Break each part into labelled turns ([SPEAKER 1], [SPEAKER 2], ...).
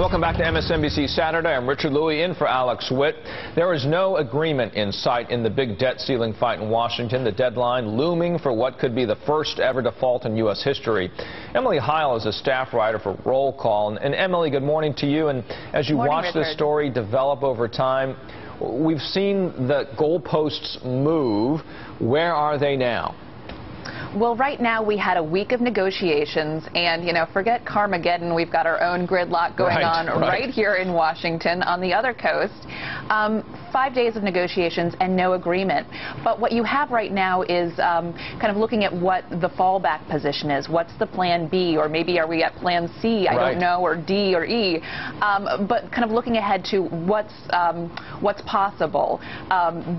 [SPEAKER 1] Welcome back to MSNBC Saturday. I'm Richard Louie in for Alex Witt. There is no agreement in sight in the big debt ceiling fight in Washington. The deadline looming for what could be the first ever default in U.S. history. Emily Heil is a staff writer for Roll Call. And Emily, good morning to you. And as you watch this story develop over time, we've seen the goalposts move. Where are they now?
[SPEAKER 2] Well, right now we had a week of negotiations, and, forget Carmageddon. We've got our own gridlock going on right here in Washington on the other coast. 5 days of negotiations and no agreement. But what you have right now is kind of looking at what the fallback position is. What's the plan B, or maybe are we at plan C? I don't know, or D or E. But kind of looking ahead to what's possible.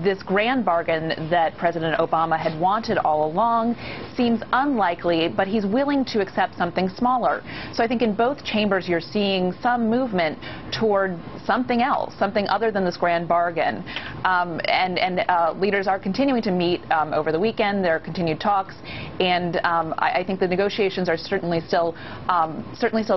[SPEAKER 2] This grand bargain that President Obama had wanted all along seems unlikely, but he's willing to accept something smaller. So I think in both chambers you're seeing some movement toward something else, something other than this grand bargain. Leaders are continuing to meet over the weekend. There are continued talks, and I think the negotiations are certainly still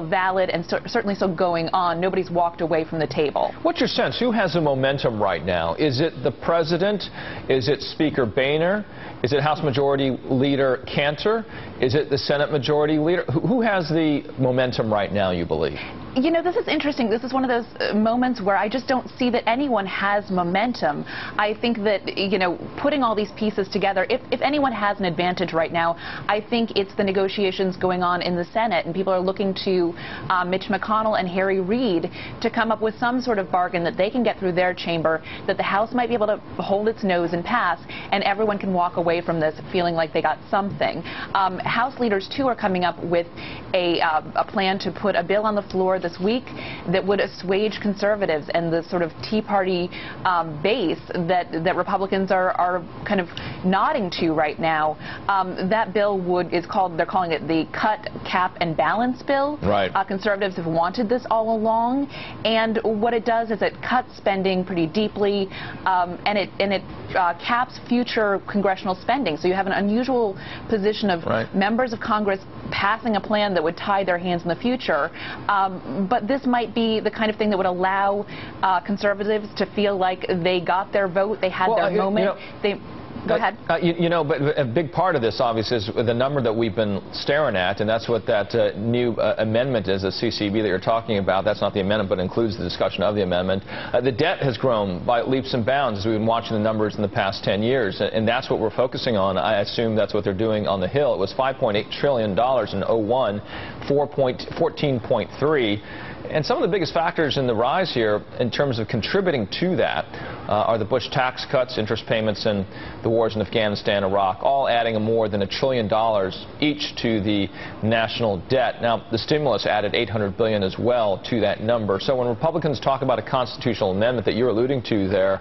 [SPEAKER 2] valid and certainly still going on. Nobody's walked away from the table.
[SPEAKER 1] What's your sense? Who has the momentum right now? Is it the president? Is it Speaker Boehner? Is it House Majority Leader Cantor? Is it the Senate Majority Leader? Who has the momentum right now, you believe?
[SPEAKER 2] This is interesting. This is one of those moments where I just don't see that anyone has momentum. I think that, putting all these pieces together, if anyone has an advantage right now, I think it's the negotiations going on in the Senate, and people are looking to Mitch McConnell and Harry Reid to come up with some sort of bargain that they can get through their chamber, that the House might be able to hold its nose and pass, and everyone can walk away from this feeling like they got something. House leaders, too, are coming up with a plan to put a bill on the floor this week that would assuage conservatives and the sort of Tea Party base that Republicans are kind of nodding to right now. That bill they're calling it the Cut, Cap, and Balance bill.
[SPEAKER 1] Right.
[SPEAKER 2] Conservatives have wanted this all along, and what it does is it cuts spending pretty deeply, and it caps future congressional spending. So you have an unusual position of members of Congress passing a plan that would tie their hands in the future. But this might be the kind of thing that would allow conservatives to feel like they got their vote, they had their moment. Go ahead.
[SPEAKER 1] But a big part of this, obviously, is the number that we've been staring at, and that's what that new amendment is, the CCB that you're talking about. That's not the amendment, but includes the discussion of the amendment. The debt has grown by leaps and bounds as we've been watching the numbers in the past 10 years, and that's what we're focusing on. I assume that's what they're doing on the Hill. It was $5.8 trillion in 01, 14.3. And some of the biggest factors in the rise here in terms of contributing to that are the Bush tax cuts, interest payments, and the wars in Afghanistan, Iraq, all adding more than $1 trillion each to the national debt. Now, the stimulus added $800 billion as well to that number. So when Republicans talk about a constitutional amendment that you're alluding to there,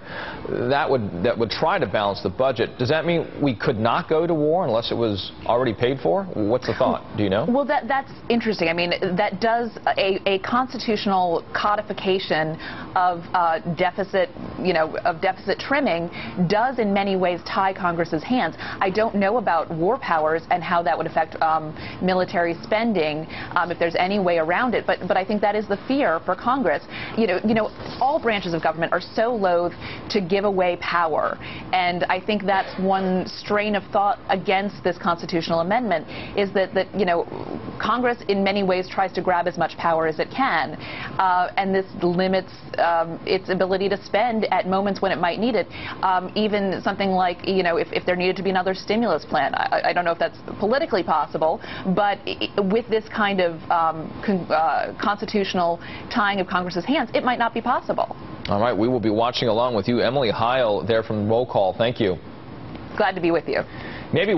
[SPEAKER 1] that would try to balance the budget. Does that mean we could not go to war unless it was already paid for? What's the thought? Do you know?
[SPEAKER 2] Well, that's interesting. I mean, that does a constitutional codification of deficit trimming does in many ways tie Congress's hands. I don't know about war powers and how that would affect military spending, if there's any way around it, but I think that is the fear for Congress. All branches of government are so loath to give away power, and I think that's one strain of thought against this constitutional amendment, is that Congress in many ways tries to grab as much power as it can, and this limits its ability to spend at moments when it might need it. Even something like, if there needed to be another stimulus plan. I don't know if that's politically possible, but with this kind of constitutional tying of Congress's hands, it might not be possible.
[SPEAKER 1] All right, we will be watching along with you. Emily Heil there from Roll Call. Thank you.
[SPEAKER 2] Glad to be with you.
[SPEAKER 1] Maybe